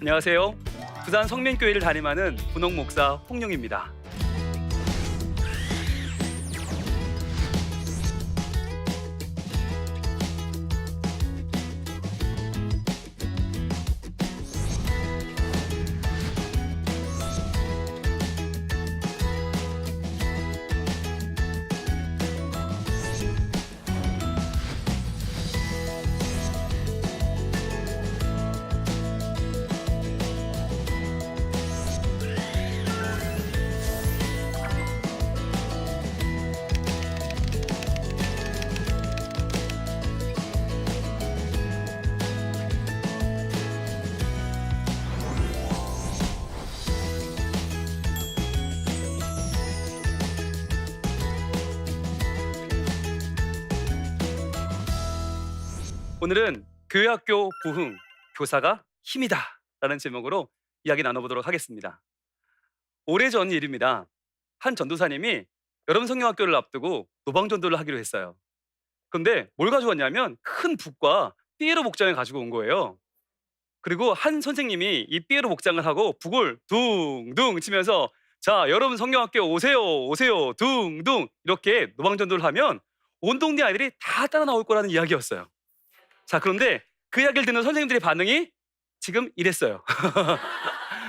안녕하세요. 부산 성민교회를 담임하는 분홍 목사 홍룡입니다. 오늘은 교회학교 부흥, 교사가 힘이다 라는 제목으로 이야기 나눠보도록 하겠습니다. 오래전 일입니다. 한 전도사님이 여름 성경학교를 앞두고 노방전도를 하기로 했어요. 그런데 뭘 가져왔냐면 큰 북과 삐에로 복장을 가지고 온 거예요. 그리고 한 선생님이 이 삐에로 복장을 하고 북을 둥둥 치면서 자, 여러분 성경학교 오세요 오세요 둥둥 이렇게 노방전도를 하면 온 동네 아이들이 다 따라 나올 거라는 이야기였어요. 자, 그런데 그 이야기를 듣는 선생님들의 반응이 지금 이랬어요.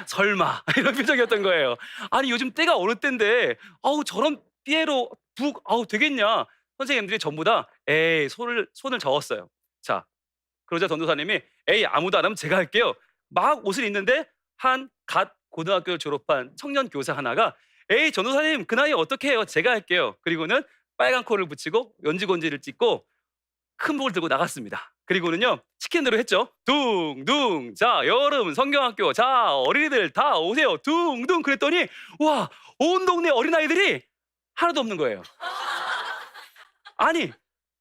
설마 이런 표정이었던 거예요. 아니 요즘 때가 어느 때인데 아우 저런 삐에로 북 아우 되겠냐. 선생님들이 전부 다 에이 손을 저었어요. 자, 그러자 전도사님이 에이 아무도 안 하면 제가 할게요. 막 옷을 입는데 한 갓 고등학교를 졸업한 청년 교사 하나가 에이 전도사님 그 나이에 어떻게 해요? 제가 할게요. 그리고는 빨간 코를 붙이고 연지곤지를 찍고 큰 복을 들고 나갔습니다. 그리고는요 시키는 대로 했죠. 둥둥 자 여름 성경학교 자 어린이들 다 오세요 둥둥 그랬더니 와 온 동네 어린아이들이 하나도 없는 거예요. 아니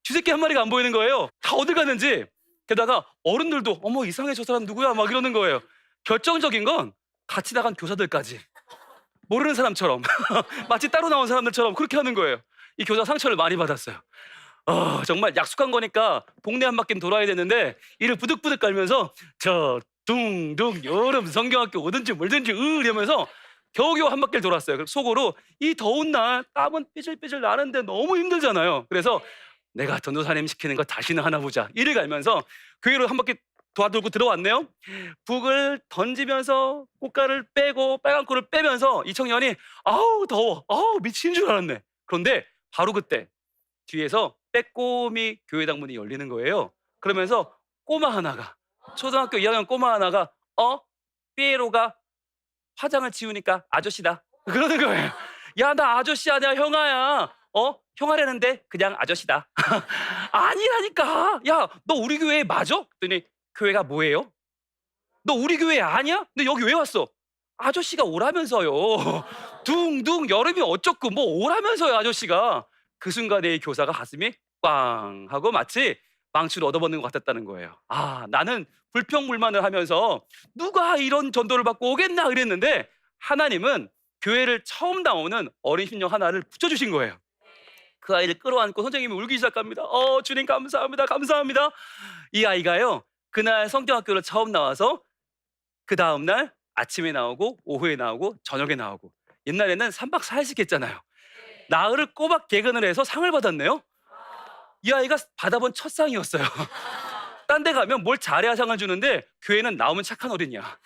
쥐새끼 한 마리가 안 보이는 거예요. 다 어딜 갔는지. 게다가 어른들도 어머 이상해 저 사람 누구야 막 이러는 거예요. 결정적인 건 같이 나간 교사들까지 모르는 사람처럼 마치 따로 나온 사람들처럼 그렇게 하는 거예요. 이 교사 상처를 많이 받았어요. 정말 약속한 거니까 동네 한 바퀴는 돌아야 되는데 이를 부득부득 깔면서 저 둥둥 여름 성경학교 오든지 멀든지 이러면서 겨우겨우 한 바퀴를 돌았어요. 그래서 속으로 이 더운 날 땀은 삐질삐질 나는데 너무 힘들잖아요. 그래서 내가 전도사님 시키는 거 다시는 하나 보자 이를 갈면서 교회로 한 바퀴 도와들고 들어왔네요. 북을 던지면서 꽃가를 빼고 빨간 코를 빼면서 이 청년이 아우 더워 아우 미친 줄 알았네. 그런데 바로 그때 뒤에서 빼꼼히 교회당 문이 열리는 거예요. 그러면서 꼬마 하나가 초등학교 2학년 꼬마 하나가 삐에로가 화장을 지우니까 아저씨다 그러는 거예요. 야 나 아저씨 아니야 형아야. 형아라는데 그냥 아저씨다. 아니라니까. 야 너 우리 교회 맞아? 그랬더니 교회가 뭐예요? 너 우리 교회 아니야? 근데 여기 왜 왔어? 아저씨가 오라면서요. 둥둥 여름이 어쩌고 뭐 오라면서요 아저씨가. 그 순간에 이 교사가 가슴이 꽝 하고 마치 망치로 얻어먹는 것 같았다는 거예요. 아 나는 불평불만을 하면서 누가 이런 전도를 받고 오겠나 그랬는데 하나님은 교회를 처음 나오는 어린 심령 하나를 붙여주신 거예요. 그 아이를 끌어안고 선생님이 울기 시작합니다. 주님 감사합니다 감사합니다. 이 아이가요 그날 성경학교를 처음 나와서 그 다음날 아침에 나오고 오후에 나오고 저녁에 나오고 옛날에는 3박 4일씩 했잖아요. 나흘을 꼬박 개근을 해서 상을 받았네요. 이 아이가 받아본 첫 상이었어요. 딴 데 가면 뭘 잘해야 상을 주는데 교회는 나오면 착한 어린이야.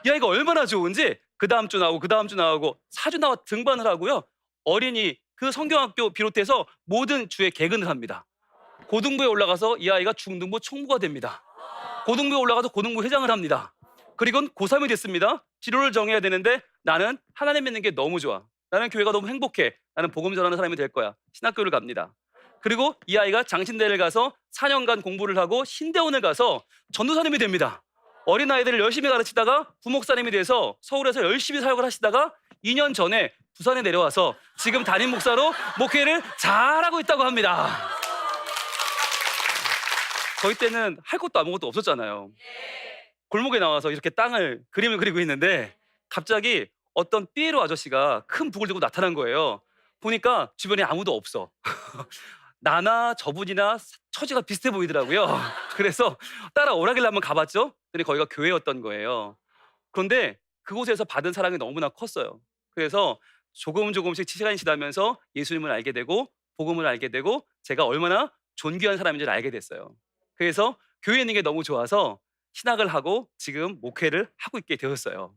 이 아이가 얼마나 좋은지 그 다음 주 나오고 그 다음 주 나오고 4주 나와 등반을 하고요. 어린이 그 성경학교 비롯해서 모든 주에 개근을 합니다. 고등부에 올라가서 이 아이가 중등부 총무가 됩니다. 고등부에 올라가서 고등부 회장을 합니다. 그리고는 고3이 됐습니다. 진로를 정해야 되는데 나는 하나님 믿는 게 너무 좋아. 나는 교회가 너무 행복해. 나는 복음 전하는 사람이 될 거야. 신학교를 갑니다. 그리고 이 아이가 장신대를 가서 4년간 공부를 하고 신대원을 가서 전도사님이 됩니다. 어린아이들을 열심히 가르치다가 부목사님이 돼서 서울에서 열심히 사역을 하시다가 2년 전에 부산에 내려와서 지금 담임 목사로 목회를 잘하고 있다고 합니다. 저희 때는 할 것도 아무것도 없었잖아요. 골목에 나와서 이렇게 땅을 그림을 그리고 있는데 갑자기 어떤 삐에로 아저씨가 큰 북을 들고 나타난 거예요. 보니까 주변에 아무도 없어. 나나 저분이나 처지가 비슷해 보이더라고요. 그래서 따라오라길래 한번 가봤죠. 근데 거기가 교회였던 거예요. 그런데 그곳에서 받은 사랑이 너무나 컸어요. 그래서 조금 조금씩 시간이 지나면서 예수님을 알게 되고 복음을 알게 되고 제가 얼마나 존귀한 사람인 줄 알게 됐어요. 그래서 교회에 있는 게 너무 좋아서 신학을 하고 지금 목회를 하고 있게 되었어요.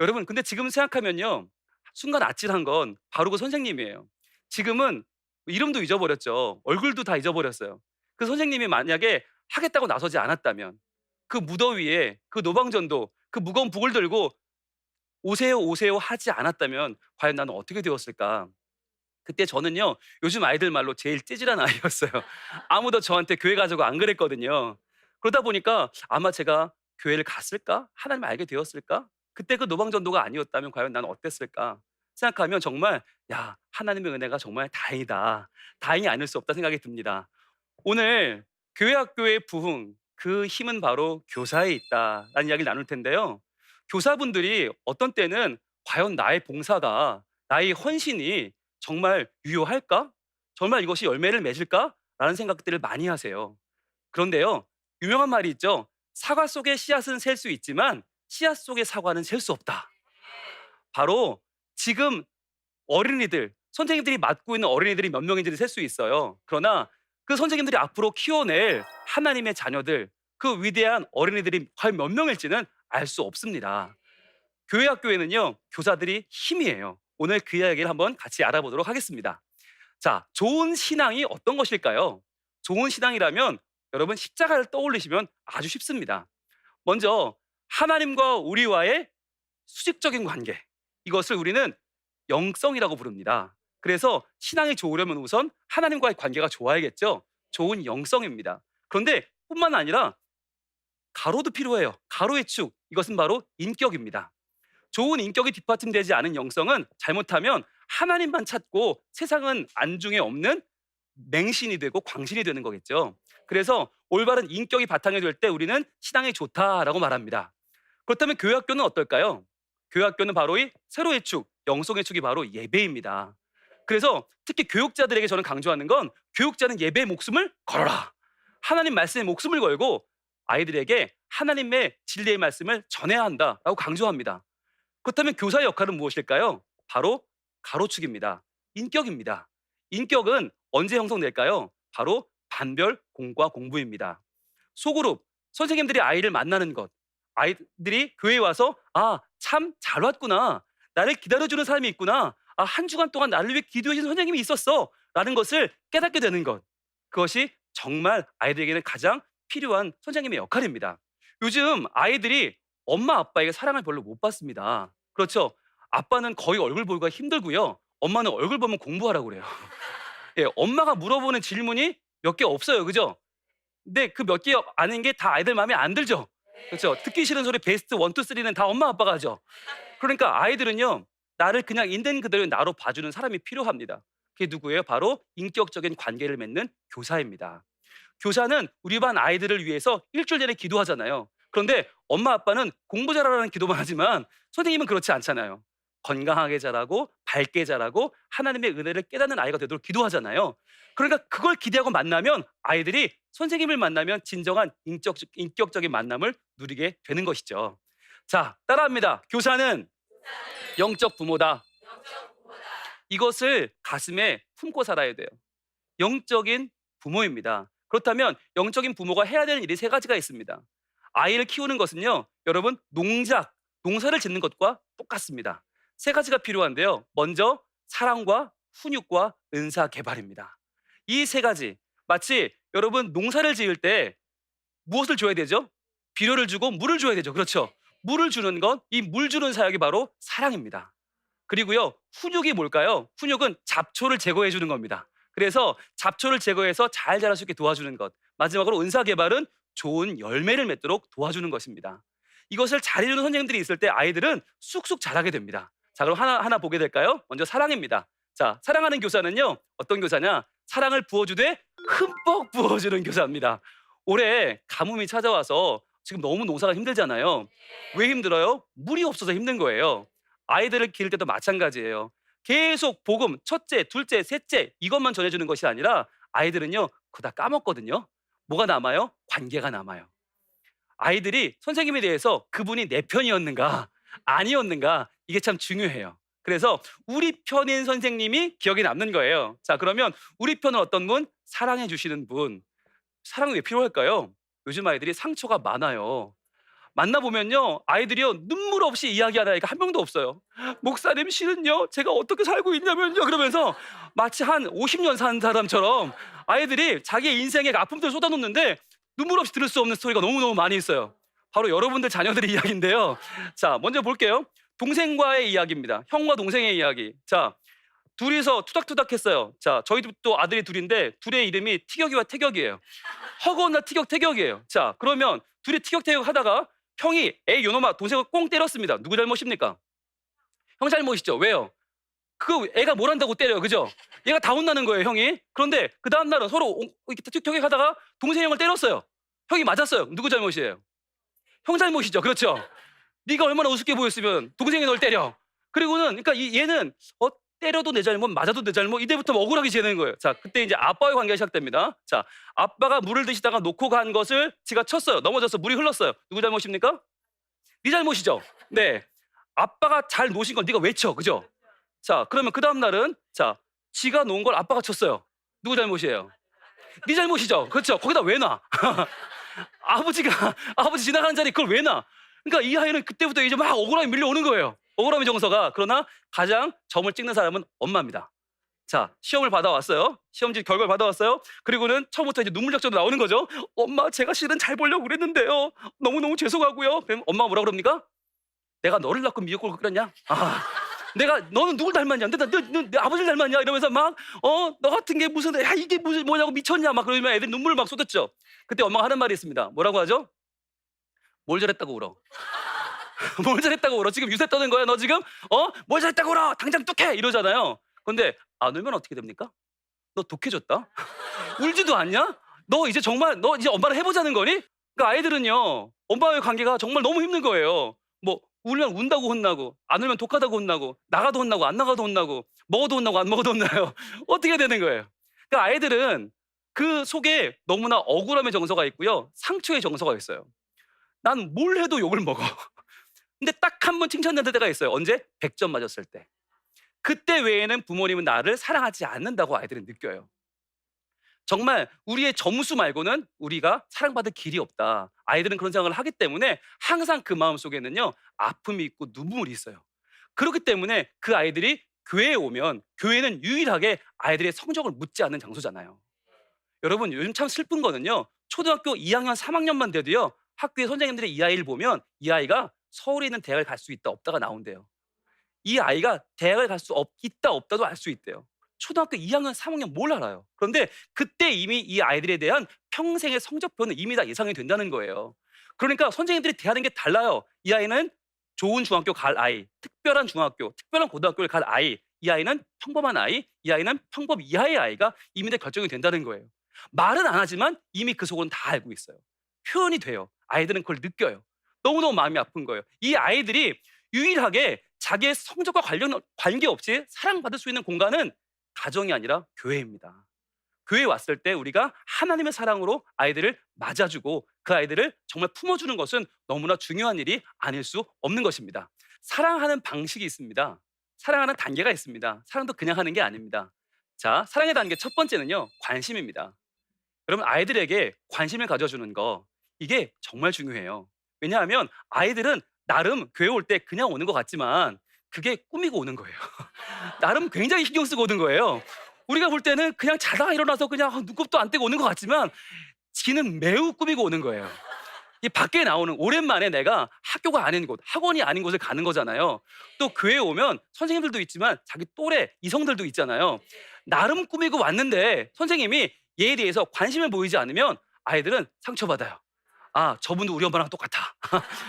여러분 근데 지금 생각하면요. 순간 아찔한 건 바로 그 선생님이에요. 지금은 이름도 잊어버렸죠. 얼굴도 다 잊어버렸어요. 그 선생님이 만약에 하겠다고 나서지 않았다면 그 무더위에 그 노방전도 그 무거운 북을 들고 오세요, 오세요 하지 않았다면 과연 나는 어떻게 되었을까? 그때 저는요, 요즘 아이들 말로 제일 찌질한 아이였어요. 아무도 저한테 교회 가자고 안 그랬거든요. 그러다 보니까 아마 제가 교회를 갔을까? 하나님을 알게 되었을까? 그때 그 노방전도가 아니었다면 과연 나는 어땠을까? 생각하면 정말, 야, 하나님의 은혜가 정말 다행이다. 다행이 아닐 수 없다 생각이 듭니다. 오늘 교회 학교의 부흥, 그 힘은 바로 교사에 있다라는 이야기를 나눌 텐데요. 교사분들이 어떤 때는 과연 나의 봉사가, 나의 헌신이 정말 유효할까? 정말 이것이 열매를 맺을까? 라는 생각들을 많이 하세요. 그런데요, 유명한 말이 있죠. 사과 속의 씨앗은 셀 수 있지만 씨앗 속의 사과는 셀 수 없다. 바로 지금 어린이들, 선생님들이 맡고 있는 어린이들이 몇 명인지를 셀 수 있어요. 그러나 그 선생님들이 앞으로 키워낼 하나님의 자녀들, 그 위대한 어린이들이 과연 몇 명일지는 알 수 없습니다. 교회 학교에는요, 교사들이 힘이에요. 오늘 그 이야기를 한번 같이 알아보도록 하겠습니다. 자, 좋은 신앙이 어떤 것일까요? 좋은 신앙이라면 여러분 십자가를 떠올리시면 아주 쉽습니다. 먼저 하나님과 우리와의 수직적인 관계, 이것을 우리는 영성이라고 부릅니다. 그래서 신앙이 좋으려면 우선 하나님과의 관계가 좋아야겠죠. 좋은 영성입니다. 그런데 뿐만 아니라 가로도 필요해요. 가로의 축, 이것은 바로 인격입니다. 좋은 인격이 뒷받침되지 않은 영성은 잘못하면 하나님만 찾고 세상은 안중에 없는 맹신이 되고 광신이 되는 거겠죠. 그래서 올바른 인격이 바탕이 될 때 우리는 신앙이 좋다라고 말합니다. 그렇다면 교회 학교는 어떨까요? 교회 학교는 바로 이 세로의 축, 영성의 축이 바로 예배입니다. 그래서 특히 교육자들에게 저는 강조하는 건 교육자는 예배의 목숨을 걸어라. 하나님 말씀에 목숨을 걸고 아이들에게 하나님의 진리의 말씀을 전해야 한다라고 강조합니다. 그렇다면 교사의 역할은 무엇일까요? 바로 가로축입니다. 인격입니다. 인격은 언제 형성될까요? 바로 반별 공과 공부입니다. 소그룹, 선생님들이 아이를 만나는 것, 아이들이 교회에 와서 아, 참 잘 왔구나. 나를 기다려주는 사람이 있구나. 아, 한 주간 동안 나를 위해 기도해 주신 선생님이 있었어. 라는 것을 깨닫게 되는 것. 그것이 정말 아이들에게는 가장 필요한 선생님의 역할입니다. 요즘 아이들이 엄마 아빠에게 사랑을 별로 못 받습니다. 그렇죠? 아빠는 거의 얼굴 보기가 힘들고요. 엄마는 얼굴 보면 공부하라고 그래요. 예, 엄마가 물어보는 질문이 몇 개 없어요. 그죠? 근데 그 몇 개 아는 게 다 아이들 마음에 안 들죠? 그렇죠? 듣기 싫은 소리 베스트 1, 2, 3는 다 엄마 아빠가 하죠. 그러니까 아이들은요, 나를 그냥 있는 그대로 나로 봐주는 사람이 필요합니다. 그게 누구예요? 바로 인격적인 관계를 맺는 교사입니다. 교사는 우리 반 아이들을 위해서 일주일 내내 기도하잖아요. 그런데 엄마 아빠는 공부 잘하라는 기도만 하지만 선생님은 그렇지 않잖아요. 건강하게 자라고 밝게 자라고 하나님의 은혜를 깨닫는 아이가 되도록 기도하잖아요. 그러니까 그걸 기대하고 만나면 아이들이 선생님을 만나면 진정한 인격적인 만남을 누리게 되는 것이죠. 자, 따라합니다. 교사는 영적 부모다. 이것을 가슴에 품고 살아야 돼요. 영적인 부모입니다. 그렇다면 영적인 부모가 해야 되는 일이 세 가지가 있습니다. 아이를 키우는 것은요, 여러분 농사를 짓는 것과 똑같습니다. 세 가지가 필요한데요. 먼저 사랑과 훈육과 은사 개발입니다. 이 세 가지, 마치 여러분 농사를 지을 때 무엇을 줘야 되죠? 비료를 주고 물을 줘야 되죠. 그렇죠? 물을 주는 건 이 물 주는 사역이 바로 사랑입니다. 그리고요, 훈육이 뭘까요? 훈육은 잡초를 제거해 주는 겁니다. 그래서 잡초를 제거해서 잘 자랄 수 있게 도와주는 것. 마지막으로 은사 개발은 좋은 열매를 맺도록 도와주는 것입니다. 이것을 잘해주는 선생님들이 있을 때 아이들은 쑥쑥 자라게 됩니다. 자, 그럼 하나 보게 될까요? 먼저 사랑입니다. 자, 사랑하는 교사는요, 어떤 교사냐? 사랑을 부어주되 흠뻑 부어주는 교사입니다. 올해 가뭄이 찾아와서 지금 너무 농사가 힘들잖아요. 왜 힘들어요? 물이 없어서 힘든 거예요. 아이들을 기를 때도 마찬가지예요. 계속 복음, 첫째, 둘째, 셋째 이것만 전해주는 것이 아니라 아이들은요, 그거 다 까먹거든요. 뭐가 남아요? 관계가 남아요. 아이들이 선생님에 대해서 그분이 내 편이었는가 아니었는가 이게 참 중요해요. 그래서 우리 편인 선생님이 기억에 남는 거예요. 자, 그러면 우리 편은 어떤 분? 사랑해 주시는 분. 사랑이 왜 필요할까요? 요즘 아이들이 상처가 많아요. 만나보면요, 아이들이요, 눈물 없이 이야기하는 아이가 한 명도 없어요. 목사님 실은요, 제가 어떻게 살고 있냐면요, 그러면서 마치 한 50년 산 사람처럼 아이들이 자기의 인생의 아픔들을 쏟아놓는데 눈물 없이 들을 수 없는 스토리가 너무너무 많이 있어요. 바로 여러분들 자녀들의 이야기인데요. 자, 먼저 볼게요. 동생과의 이야기입니다. 형과 동생의 이야기. 자, 둘이서 투닥투닥했어요. 자, 저희 집도 아들이 둘인데 둘의 이름이 티격이와 태격이에요. 허거나 티격 태격이에요. 자, 그러면 둘이 티격태격 하다가 형이 에이 요놈아 동생을 꽁 때렸습니다. 누구 잘못입니까? 형 잘못이죠. 왜요? 그 애가 뭘 한다고 때려요, 그죠? 얘가 다 혼나는 거예요, 형이. 그런데 그 다음 날은 서로 이렇게 티격태격 하다가 동생 형을 때렸어요. 형이 맞았어요. 누구 잘못이에요? 형 잘못이죠. 그렇죠? 네가 얼마나 우습게 보였으면 동생이 널 때려. 그리고는 그러니까 얘는 때려도 내 잘못, 맞아도 내 잘못, 이때부터 억울하게 지내는 거예요. 자, 그때 이제 아빠의 관계가 시작됩니다. 자, 아빠가 물을 드시다가 놓고 간 것을 지가 쳤어요. 넘어져서 물이 흘렀어요. 누구 잘못입니까? 네 잘못이죠. 네. 아빠가 잘 놓으신 걸 네가 왜 쳐, 그죠? 자, 그러면 그 다음 날은 자, 지가 놓은 걸 아빠가 쳤어요. 누구 잘못이에요? 네 잘못이죠. 그렇죠? 거기다 왜 놔? 아버지 지나가는 자리 그걸 왜 놔? 그러니까 이 아이는 그때부터 이제 막 억울함이 밀려오는 거예요. 억울함의 정서가. 그러나 가장 점을 찍는 사람은 엄마입니다. 자, 시험을 받아왔어요. 시험지 결과를 받아왔어요. 그리고는 처음부터 이제 눈물 작전도 나오는 거죠. 엄마, 제가 실은 잘 보려고 그랬는데요. 너무너무 죄송하고요. 그럼 엄마가 뭐라 그럽니까? 내가 너를 낳고 미역국을 끓였냐? 너는 누굴 닮았냐? 내 아버지를 닮았냐? 이러면서 막, 너 같은 게 무슨, 야, 이게 무슨 뭐냐고 미쳤냐? 막 그러면 애들이 눈물을 막 쏟았죠. 그때 엄마가 하는 말이 있습니다. 뭐라고 하죠? 뭘 잘했다고 울어? 뭘 잘했다고 울어? 지금 유세 떠는 거야? 너 지금? 뭘 잘했다고 울어? 당장 뚝해! 이러잖아요. 근데 안 울면 어떻게 됩니까? 너 독해졌다? 울지도 않냐? 너 이제 엄마랑 해보자는 거니? 그러니까 아이들은요, 엄마와의 관계가 정말 너무 힘든 거예요. 뭐 울면 운다고 혼나고, 안 울면 독하다고 혼나고, 나가도 혼나고, 안 나가도 혼나고, 먹어도 혼나고, 안 먹어도 혼나요. 어떻게 되는 거예요? 그러니까 아이들은 그 속에 너무나 억울함의 정서가 있고요, 상처의 정서가 있어요. 난 뭘 해도 욕을 먹어. 근데 딱 한 번 칭찬받을 때가 있어요. 언제? 100점 맞았을 때. 그때 외에는 부모님은 나를 사랑하지 않는다고 아이들은 느껴요. 정말 우리의 점수 말고는 우리가 사랑받을 길이 없다. 아이들은 그런 생각을 하기 때문에 항상 그 마음 속에는요, 아픔이 있고 눈물이 있어요. 그렇기 때문에 그 아이들이 교회에 오면 교회는 유일하게 아이들의 성적을 묻지 않는 장소잖아요. 여러분, 요즘 참 슬픈 거는요, 초등학교 2학년, 3학년만 돼도요, 학교의 선생님들이 이 아이를 보면 이 아이가 서울에 있는 대학을 갈 수 있다 없다가 나온대요. 이 아이가 대학을 갈 수 있다 없다도 알 수 있대요. 초등학교 2학년, 3학년 뭘 알아요? 그런데 그때 이미 이 아이들에 대한 평생의 성적표는 이미 다 예상이 된다는 거예요. 그러니까 선생님들이 대하는 게 달라요. 이 아이는 좋은 중학교 갈 아이, 특별한 중학교, 특별한 고등학교를 갈 아이, 이 아이는 평범한 아이, 이 아이는 평범 이하의 아이가 이미 다 결정이 된다는 거예요. 말은 안 하지만 이미 그 속은 다 알고 있어요. 표현이 돼요. 아이들은 그걸 느껴요. 너무너무 마음이 아픈 거예요. 이 아이들이 유일하게 자기의 성적과 관계없이 사랑받을 수 있는 공간은 가정이 아니라 교회입니다. 교회에 왔을 때 우리가 하나님의 사랑으로 아이들을 맞아주고 그 아이들을 정말 품어주는 것은 너무나 중요한 일이 아닐 수 없는 것입니다. 사랑하는 방식이 있습니다. 사랑하는 단계가 있습니다. 사랑도 그냥 하는 게 아닙니다. 자, 사랑의 단계 첫 번째는요, 관심입니다. 여러분, 아이들에게 관심을 가져주는 거, 이게 정말 중요해요. 왜냐하면 아이들은 나름 교회 올 때 그냥 오는 것 같지만 그게 꾸미고 오는 거예요. 나름 굉장히 신경 쓰고 오는 거예요. 우리가 볼 때는 그냥 자다가 일어나서 그냥 눈곱도 안 떼고 오는 것 같지만 지는 매우 꾸미고 오는 거예요. 이 밖에 나오는, 오랜만에 내가 학교가 아닌 곳, 학원이 아닌 곳을 가는 거잖아요. 또 교회에 오면 선생님들도 있지만 자기 또래 이성들도 있잖아요. 나름 꾸미고 왔는데 선생님이 얘에 대해서 관심을 보이지 않으면 아이들은 상처받아요. 저분도 우리 엄마랑 똑같아.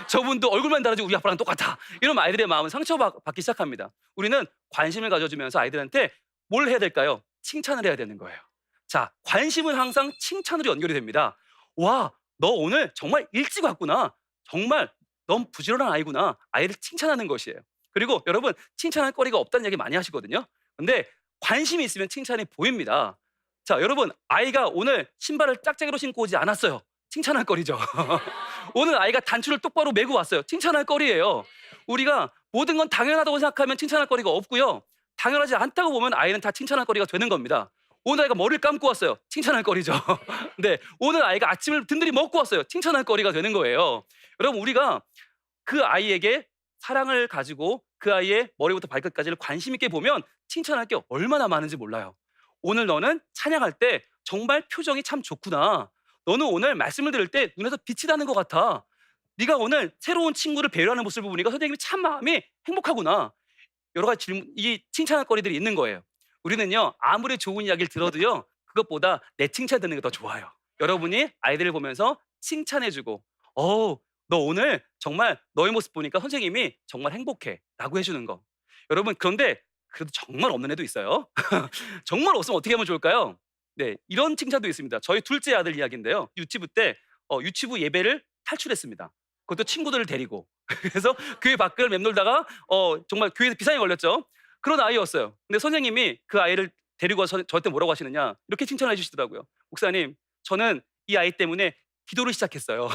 저분도 얼굴만 다르지 우리 아빠랑 똑같아. 이러면 아이들의 마음은 상처받기 시작합니다. 우리는 관심을 가져주면서 아이들한테 뭘 해야 될까요? 칭찬을 해야 되는 거예요. 자, 관심은 항상 칭찬으로 연결이 됩니다. 와, 너 오늘 정말 일찍 왔구나. 정말 넌 부지런한 아이구나. 아이를 칭찬하는 것이에요. 그리고 여러분, 칭찬할 거리가 없다는 얘기 많이 하시거든요. 근데 관심이 있으면 칭찬이 보입니다. 자, 여러분, 아이가 오늘 신발을 짝짝이로 신고 오지 않았어요. 칭찬할 거리죠. 오늘 아이가 단추를 똑바로 메고 왔어요. 칭찬할 거리예요. 우리가 모든 건 당연하다고 생각하면 칭찬할 거리가 없고요. 당연하지 않다고 보면 아이는 다 칭찬할 거리가 되는 겁니다. 오늘 아이가 머리를 감고 왔어요. 칭찬할 거리죠. 네, 오늘 아이가 아침을 든든히 먹고 왔어요. 칭찬할 거리가 되는 거예요. 여러분, 우리가 그 아이에게 사랑을 가지고 그 아이의 머리부터 발끝까지를 관심 있게 보면 칭찬할 게 얼마나 많은지 몰라요. 오늘 너는 찬양할 때 정말 표정이 참 좋구나. 너는 오늘 말씀을 들을 때 눈에서 빛이 나는 것 같아. 네가 오늘 새로운 친구를 배려하는 모습을 보니까 선생님이 참 마음이 행복하구나. 여러 가지 질문, 이 칭찬할 거리들이 있는 거예요. 우리는요, 아무리 좋은 이야기를 들어도요, 그것보다 내 칭찬 듣는 게 더 좋아요. 여러분이 아이들을 보면서 칭찬해주고, 어우, 너 오늘 정말 너의 모습 보니까 선생님이 정말 행복해 라고 해주는 거. 여러분, 그런데 그래도 정말 없는 애도 있어요. 정말 없으면 어떻게 하면 좋을까요? 네, 이런 칭찬도 있습니다. 저희 둘째 아들 이야기인데요. 유치부 때 유치부 예배를 탈출했습니다. 그것도 친구들을 데리고. 그래서 교회 밖을 맴돌다가 정말 교회에서 비상이 걸렸죠. 그런 아이였어요. 근데 선생님이 그 아이를 데리고 와서 저한테 뭐라고 하시느냐, 이렇게 칭찬을 해주시더라고요. 목사님, 저는 이 아이 때문에 기도를 시작했어요.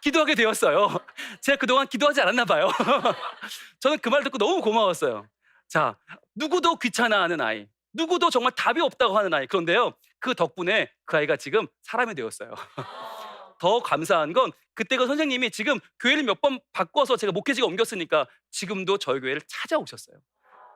기도하게 되었어요. 제가 그동안 기도하지 않았나 봐요. 저는 그 말 듣고 너무 고마웠어요. 자, 누구도 귀찮아하는 아이, 누구도 정말 답이 없다고 하는 아이. 그런데요, 그 덕분에 그 아이가 지금 사람이 되었어요. 더 감사한 건 그때 그 선생님이 지금 교회를 몇 번 바꿔서 제가 목회지가 옮겼으니까 지금도 저희 교회를 찾아오셨어요.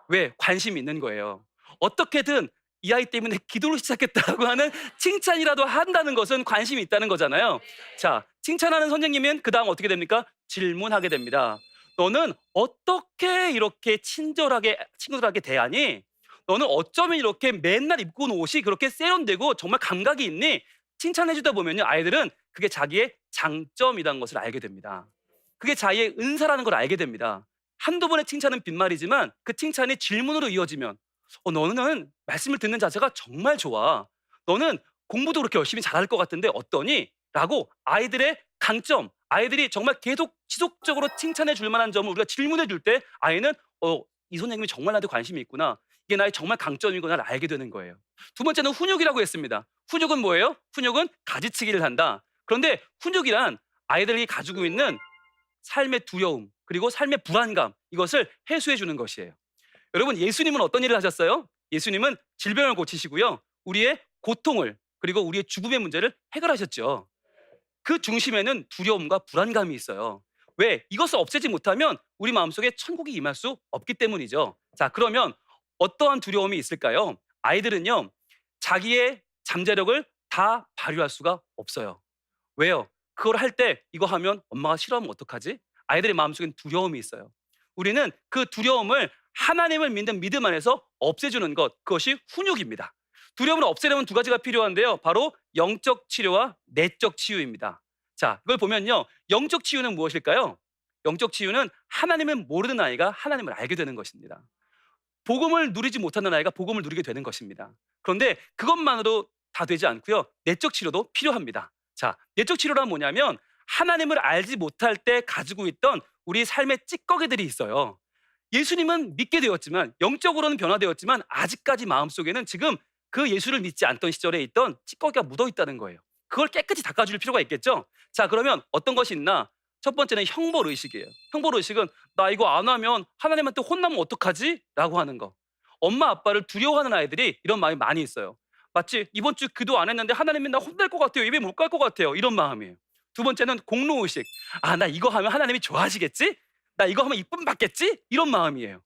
왜? 관심이 있는 거예요. 어떻게든 이 아이 때문에 기도를 시작했다고 하는 칭찬이라도 한다는 것은 관심이 있다는 거잖아요. 자, 칭찬하는 선생님은 그 다음 어떻게 됩니까? 질문하게 됩니다. 너는 어떻게 이렇게 친절하게 친구들에게 대하니? 너는 어쩌면 이렇게 맨날 입고 온 옷이 그렇게 세련되고 정말 감각이 있니? 칭찬해주다 보면요, 아이들은 그게 자기의 장점이라는 것을 알게 됩니다. 그게 자기의 은사라는 걸 알게 됩니다. 한두 번의 칭찬은 빈말이지만 그 칭찬이 질문으로 이어지면, 너는 말씀을 듣는 자세가 정말 좋아. 너는 공부도 그렇게 열심히 잘할 것 같은데 어떠니? 라고 아이들의 강점, 아이들이 정말 계속 지속적으로 칭찬해 줄 만한 점을 우리가 질문해 줄 때 아이는 이 선생님이 정말 나한테 관심이 있구나. 이게 나의 정말 강점이구나를 알게 되는 거예요. 두 번째는 훈육이라고 했습니다. 훈육은 뭐예요? 훈육은 가지치기를 한다. 그런데 훈육이란 아이들이 가지고 있는 삶의 두려움, 그리고 삶의 불안감, 이것을 해소해 주는 것이에요. 여러분, 예수님은 어떤 일을 하셨어요? 예수님은 질병을 고치시고요, 우리의 고통을, 그리고 우리의 죽음의 문제를 해결하셨죠. 그 중심에는 두려움과 불안감이 있어요. 왜? 이것을 없애지 못하면 우리 마음속에 천국이 임할 수 없기 때문이죠. 자, 그러면 어떠한 두려움이 있을까요? 아이들은요, 자기의 잠재력을 다 발휘할 수가 없어요. 왜요? 그걸 할 때 이거 하면 엄마가 싫어하면 어떡하지? 아이들의 마음속엔 두려움이 있어요. 우리는 그 두려움을 하나님을 믿는 믿음 안에서 없애주는 것, 그것이 훈육입니다. 두려움을 없애려면 두 가지가 필요한데요, 바로 영적 치료와 내적 치유입니다. 자, 이걸 보면요, 영적 치유는 무엇일까요? 영적 치유는 하나님을 모르는 아이가 하나님을 알게 되는 것입니다. 복음을 누리지 못하는 아이가 복음을 누리게 되는 것입니다. 그런데 그것만으로 다 되지 않고요, 내적 치료도 필요합니다. 자, 내적 치료란 뭐냐면 하나님을 알지 못할 때 가지고 있던 우리 삶의 찌꺼기들이 있어요. 예수님은 믿게 되었지만, 영적으로는 변화되었지만 아직까지 마음속에는 지금 그 예수를 믿지 않던 시절에 있던 찌꺼기가 묻어 있다는 거예요. 그걸 깨끗이 닦아줄 필요가 있겠죠. 자, 그러면 어떤 것이 있나? 첫 번째는 형벌의식이에요. 형벌의식은 나 이거 안 하면 하나님한테 혼나면 어떡하지? 라고 하는 거. 엄마 아빠를 두려워하는 아이들이 이런 마음이 많이 있어요. 마치 이번 주 기도 안 했는데 하나님이 나 혼날 것 같아요, 예배 못 갈 것 같아요, 이런 마음이에요. 두 번째는 공로의식. 나 이거 하면 하나님이 좋아하시겠지? 나 이거 하면 이쁨 받겠지? 이런 마음이에요.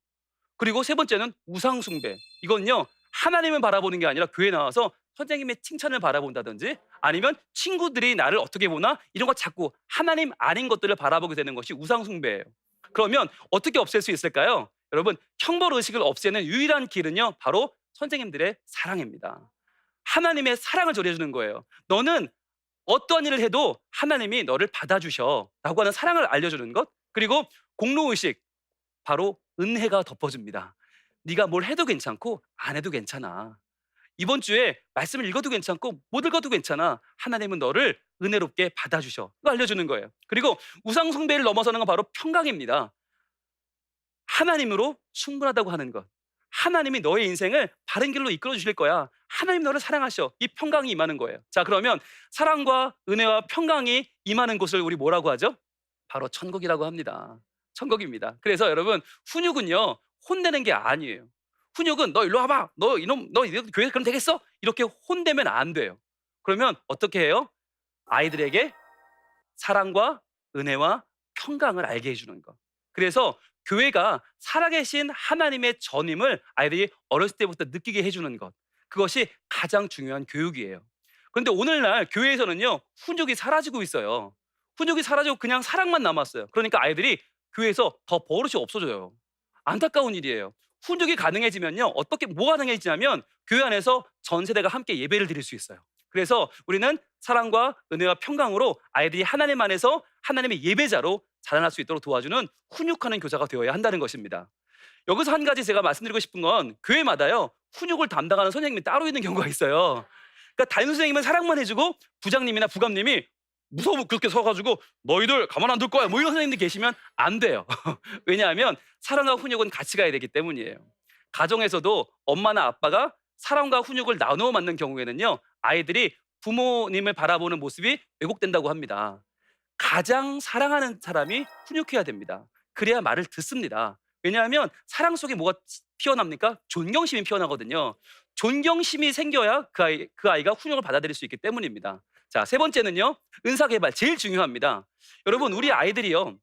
그리고 세 번째는 우상숭배. 이건요, 하나님을 바라보는 게 아니라 교회 나와서 선생님의 칭찬을 바라본다든지, 아니면 친구들이 나를 어떻게 보나, 이런 거 자꾸 하나님 아닌 것들을 바라보게 되는 것이 우상숭배예요. 그러면 어떻게 없앨 수 있을까요? 여러분, 형벌의식을 없애는 유일한 길은요, 바로 선생님들의 사랑입니다. 하나님의 사랑을 전해주는 거예요. 너는 어떠한 일을 해도 하나님이 너를 받아주셔 라고 하는 사랑을 알려주는 것. 그리고 공로의식, 바로 은혜가 덮어줍니다. 네가 뭘 해도 괜찮고 안 해도 괜찮아. 이번 주에 말씀을 읽어도 괜찮고 못 읽어도 괜찮아. 하나님은 너를 은혜롭게 받아주셔. 이거 알려주는 거예요. 그리고 우상 숭배를 넘어서는 건 바로 평강입니다. 하나님으로 충분하다고 하는 것. 하나님이 너의 인생을 바른 길로 이끌어 주실 거야. 하나님 너를 사랑하셔. 이 평강이 임하는 거예요. 자, 그러면 사랑과 은혜와 평강이 임하는 곳을 우리 뭐라고 하죠? 바로 천국이라고 합니다. 천국입니다. 그래서 여러분, 훈육은요 혼내는 게 아니에요. 훈육은 너 일로 와봐, 너 이놈, 너 교회 그럼 되겠어? 이렇게 혼내면 안 돼요. 그러면 어떻게 해요? 아이들에게 사랑과 은혜와 평강을 알게 해주는 것. 그래서 교회가 살아계신 하나님의 전임을 아이들이 어렸을 때부터 느끼게 해주는 것. 그것이 가장 중요한 교육이에요. 그런데 오늘날 교회에서는요 훈육이 사라지고 있어요. 훈육이 사라지고 그냥 사랑만 남았어요. 그러니까 아이들이 교회에서 더 버릇이 없어져요. 안타까운 일이에요. 훈육이 가능해지면요 어떻게 뭐가 가능해지냐면 교회 안에서 전 세대가 함께 예배를 드릴 수 있어요. 그래서 우리는 사랑과 은혜와 평강으로 아이들이 하나님 안에서 하나님의 예배자로 자라날 수 있도록 도와주는 훈육하는 교사가 되어야 한다는 것입니다. 여기서 한 가지 제가 말씀드리고 싶은 건 교회마다요 훈육을 담당하는 선생님이 따로 있는 경우가 있어요. 그러니까 담임 선생님은 사랑만 해주고 부장님이나 부감님이 무서워 그렇게 서가지고 너희들 가만 안 둘 거야 뭐 이런 선생님들 계시면 안 돼요. 왜냐하면 사랑과 훈육은 같이 가야 되기 때문이에요. 가정에서도 엄마나 아빠가 사랑과 훈육을 나누어 맞는 경우에는요 아이들이 부모님을 바라보는 모습이 왜곡된다고 합니다. 가장 사랑하는 사람이 훈육해야 됩니다. 그래야 말을 듣습니다. 왜냐하면 사랑 속에 뭐가 피어납니까? 존경심이 피어나거든요. 존경심이 생겨야 그 아이가 훈육을 받아들일 수 있기 때문입니다. 자, 세 번째는요. 은사 개발 제일 중요합니다. 여러분, 우리 아이들이요.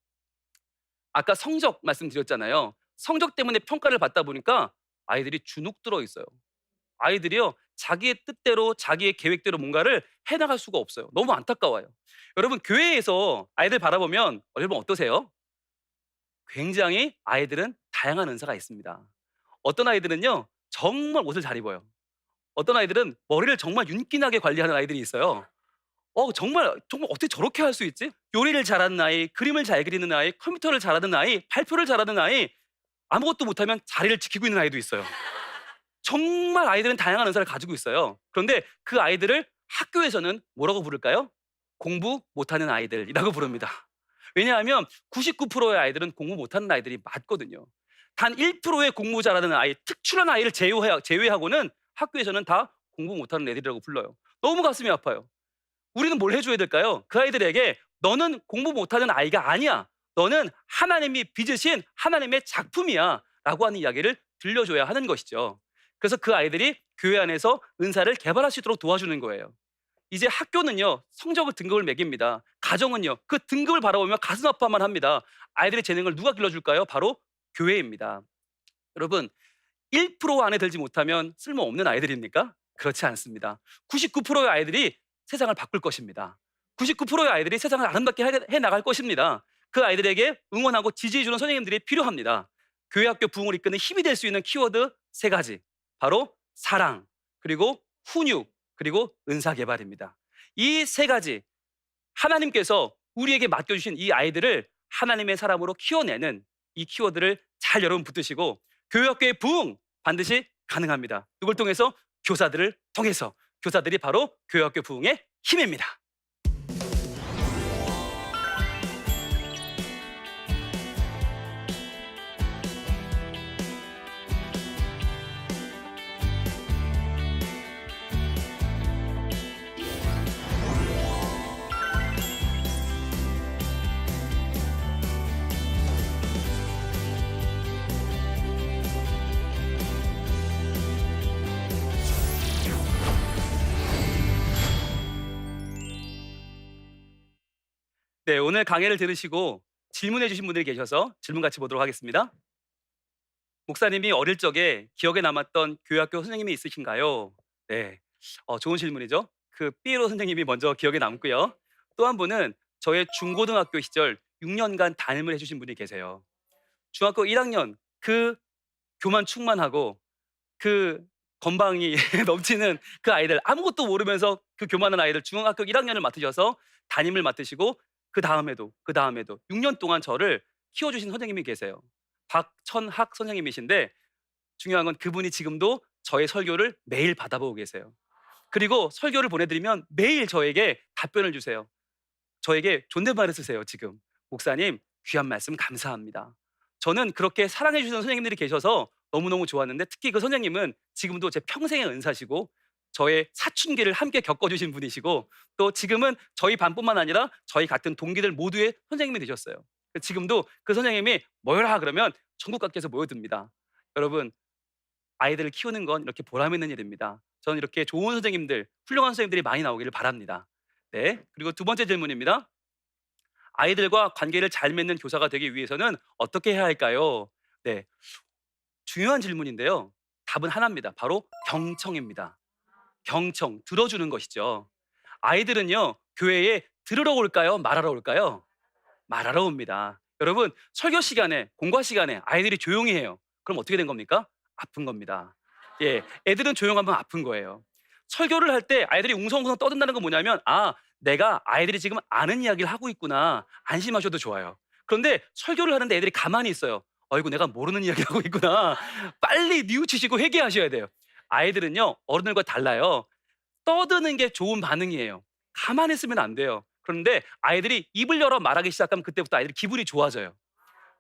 아까 성적 말씀드렸잖아요. 성적 때문에 평가를 받다 보니까 아이들이 주눅 들어 있어요. 아이들이요. 자기의 뜻대로 자기의 계획대로 뭔가를 해나갈 수가 없어요. 너무 안타까워요. 여러분 교회에서 아이들 바라보면 여러분 어떠세요? 굉장히 아이들은 다양한 은사가 있습니다. 어떤 아이들은요 정말 옷을 잘 입어요. 어떤 아이들은 머리를 정말 윤기나게 관리하는 아이들이 있어요. 정말 어떻게 저렇게 할 수 있지? 요리를 잘하는 아이, 그림을 잘 그리는 아이, 컴퓨터를 잘하는 아이, 발표를 잘하는 아이, 아무것도 못하면 자리를 지키고 있는 아이도 있어요. 정말 아이들은 다양한 은사를 가지고 있어요. 그런데 그 아이들을 학교에서는 뭐라고 부를까요? 공부 못하는 아이들이라고 부릅니다. 왜냐하면 99%의 아이들은 공부 못하는 아이들이 맞거든요. 단 1%의 공부 잘하는 아이, 특출한 아이를 제외하고는 학교에서는 다 공부 못하는 애들이라고 불러요. 너무 가슴이 아파요. 우리는 뭘 해줘야 될까요? 그 아이들에게 너는 공부 못하는 아이가 아니야. 너는 하나님이 빚으신 하나님의 작품이야. 라고 하는 이야기를 들려줘야 하는 것이죠. 그래서 그 아이들이 교회 안에서 은사를 개발할 수 있도록 도와주는 거예요. 이제 학교는요 성적을 등급을 매깁니다. 가정은요 그 등급을 바라보며 가슴 아파만 합니다. 아이들의 재능을 누가 길러줄까요? 바로 교회입니다. 여러분 1% 안에 들지 못하면 쓸모없는 아이들입니까? 그렇지 않습니다. 99%의 아이들이 세상을 바꿀 것입니다. 99%의 아이들이 세상을 아름답게 해나갈 것입니다. 그 아이들에게 응원하고 지지해주는 선생님들이 필요합니다. 교회 학교 부흥을 이끄는 힘이 될 수 있는 키워드 3가지, 바로 사랑, 그리고 훈육, 그리고 은사 개발입니다. 이 3가지 하나님께서 우리에게 맡겨주신 이 아이들을 하나님의 사람으로 키워내는 이 키워드를 잘 여러분 붙드시고 교회학교의 부흥 반드시 가능합니다. 누굴 통해서? 교사들을 통해서. 교사들이 바로 교회학교 부흥의 힘입니다. 네, 오늘 강의를 들으시고 질문해 주신 분들이 계셔서 질문 같이 보도록 하겠습니다. 목사님이 어릴 적에 기억에 남았던 교회학교 선생님이 있으신가요? 네, 좋은 질문이죠. 그 삐에로 선생님이 먼저 기억에 남고요. 또 한 분은 저의 중고등학교 시절 6년간 담임을 해주신 분이 계세요. 중학교 1학년 그 교만 충만하고 그 건방이 넘치는 그 아이들, 아무것도 모르면서 그 교만한 아이들 중학교 1학년을 맡으셔서 담임을 맡으시고 그 다음에도 6년 동안 저를 키워주신 선생님이 계세요. 박천학 선생님이신데 중요한 건 그분이 지금도 저의 설교를 매일 받아보고 계세요. 그리고 설교를 보내드리면 매일 저에게 답변을 주세요. 저에게 존댓말을 쓰세요. 지금 목사님 귀한 말씀 감사합니다. 저는 그렇게 사랑해 주시는 선생님들이 계셔서 너무너무 좋았는데 특히 그 선생님은 지금도 제 평생의 은사시고 저의 사춘기를 함께 겪어주신 분이시고 또 지금은 저희 반뿐만 아니라 저희 같은 동기들 모두의 선생님이 되셨어요. 지금도 그 선생님이 모여라 그러면 전국 각지에서 모여듭니다. 여러분, 아이들을 키우는 건 이렇게 보람 있는 일입니다. 저는 이렇게 좋은 선생님들, 훌륭한 선생님들이 많이 나오기를 바랍니다. 네. 그리고 두 번째 질문입니다. 아이들과 관계를 잘 맺는 교사가 되기 위해서는 어떻게 해야 할까요? 네. 중요한 질문인데요. 답은 하나입니다. 바로 경청입니다. 경청, 들어주는 것이죠. 아이들은요, 교회에 들으러 올까요? 말하러 올까요? 말하러 옵니다. 여러분, 설교 시간에, 공과 시간에 아이들이 조용히 해요. 그럼 어떻게 된 겁니까? 아픈 겁니다. 예, 애들은 조용하면 아픈 거예요. 설교를 할 때 아이들이 웅성웅성 떠든다는 건 뭐냐면, 아, 내가 아이들이 지금 아는 이야기를 하고 있구나. 안심하셔도 좋아요. 그런데 설교를 하는데 애들이 가만히 있어요. 어이구, 내가 모르는 이야기 하고 있구나. 빨리 뉘우치시고 회개하셔야 돼요. 아이들은요, 어른들과 달라요. 떠드는 게 좋은 반응이에요. 가만히 있으면 안 돼요. 그런데 아이들이 입을 열어 말하기 시작하면 그때부터 아이들 기분이 좋아져요.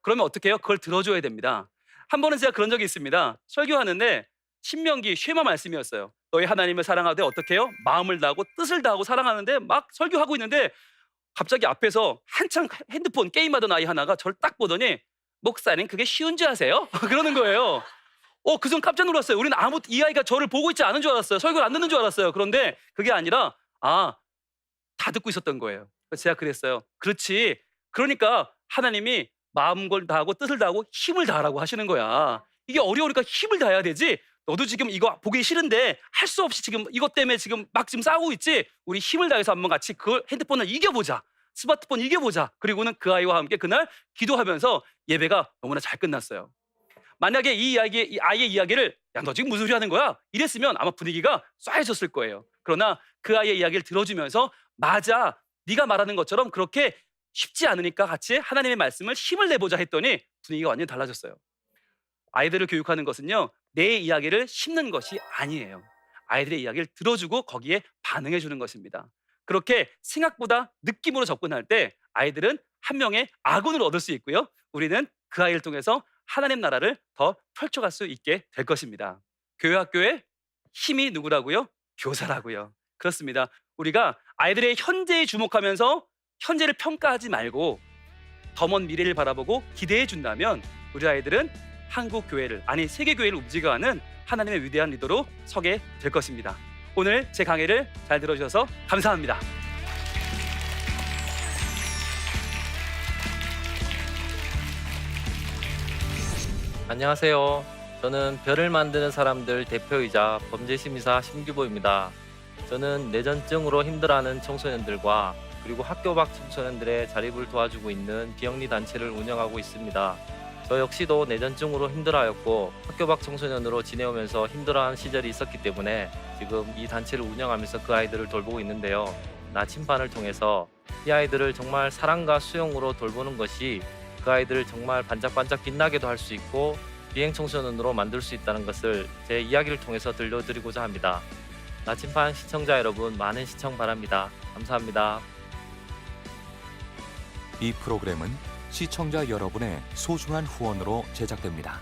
그러면 어떻게 해요? 그걸 들어줘야 됩니다. 한 번은 제가 그런 적이 있습니다. 설교하는데 신명기 쉐마 말씀이었어요. 너희 하나님을 사랑하되 어떻게 해요? 마음을 다하고 뜻을 다하고 사랑하는데 막 설교하고 있는데 갑자기 앞에서 한창 핸드폰 게임하던 아이 하나가 저를 딱 보더니 목사님 그게 쉬운 줄 아세요? 그러는 거예요. 그 전 깜짝 놀랐어요. 우리는 이 아이가 저를 보고 있지 않은 줄 알았어요. 설교를 안 듣는 줄 알았어요. 그런데 그게 아니라 다 듣고 있었던 거예요. 그래서 제가 그랬어요. 그렇지. 그러니까 하나님이 마음을 다하고 뜻을 다하고 힘을 다하라고 하시는 거야. 이게 어려우니까 힘을 다해야 되지. 너도 지금 이거 보기 싫은데 할 수 없이 지금 이것 때문에 지금 막 지금 싸우고 있지. 우리 힘을 다해서 한번 같이 그 핸드폰을 이겨보자. 스마트폰 이겨보자. 그리고는 그 아이와 함께 그날 기도하면서 예배가 너무나 잘 끝났어요. 만약에 이 아이의 이야기를 야, 너 지금 무슨 소리 하는 거야? 이랬으면 아마 분위기가 쏴해졌을 거예요. 그러나 그 아이의 이야기를 들어주면서 맞아, 네가 말하는 것처럼 그렇게 쉽지 않으니까 같이 하나님의 말씀을 힘을 내보자 했더니 분위기가 완전히 달라졌어요. 아이들을 교육하는 것은요, 내 이야기를 심는 것이 아니에요. 아이들의 이야기를 들어주고 거기에 반응해 주는 것입니다. 그렇게 생각보다 느낌으로 접근할 때 아이들은 한 명의 아군을 얻을 수 있고요, 우리는 그 아이를 통해서 하나님 나라를 더 펼쳐갈 수 있게 될 것입니다. 교회 학교의 힘이 누구라고요? 교사라고요. 그렇습니다. 우리가 아이들의 현재에 주목하면서 현재를 평가하지 말고 더 먼 미래를 바라보고 기대해 준다면 우리 아이들은 한국 교회를, 아니 세계 교회를 움직여가는 하나님의 위대한 리더로 서게 될 것입니다. 오늘 제 강의를 잘 들어주셔서 감사합니다. 안녕하세요. 저는 별을 만드는 사람들 대표이자 범죄심리사 심규보입니다. 저는 내전증으로 힘들어하는 청소년들과 그리고 학교 밖 청소년들의 자립을 도와주고 있는 비영리 단체를 운영하고 있습니다. 저 역시도 내전증으로 힘들어하였고 학교 밖 청소년으로 지내오면서 힘들어한 시절이 있었기 때문에 지금 이 단체를 운영하면서 그 아이들을 돌보고 있는데요. 나침반을 통해서 이 아이들을 정말 사랑과 수용으로 돌보는 것이 그 아이들을 정말 반짝반짝 빛나게도 할 수 있고 비행 청소년으로 만들 수 있다는 것을 제 이야기를 통해서 들려드리고자 합니다. 나침반 시청자 여러분, 많은 시청 바랍니다. 감사합니다. 이 프로그램은 시청자 여러분의 소중한 후원으로 제작됩니다.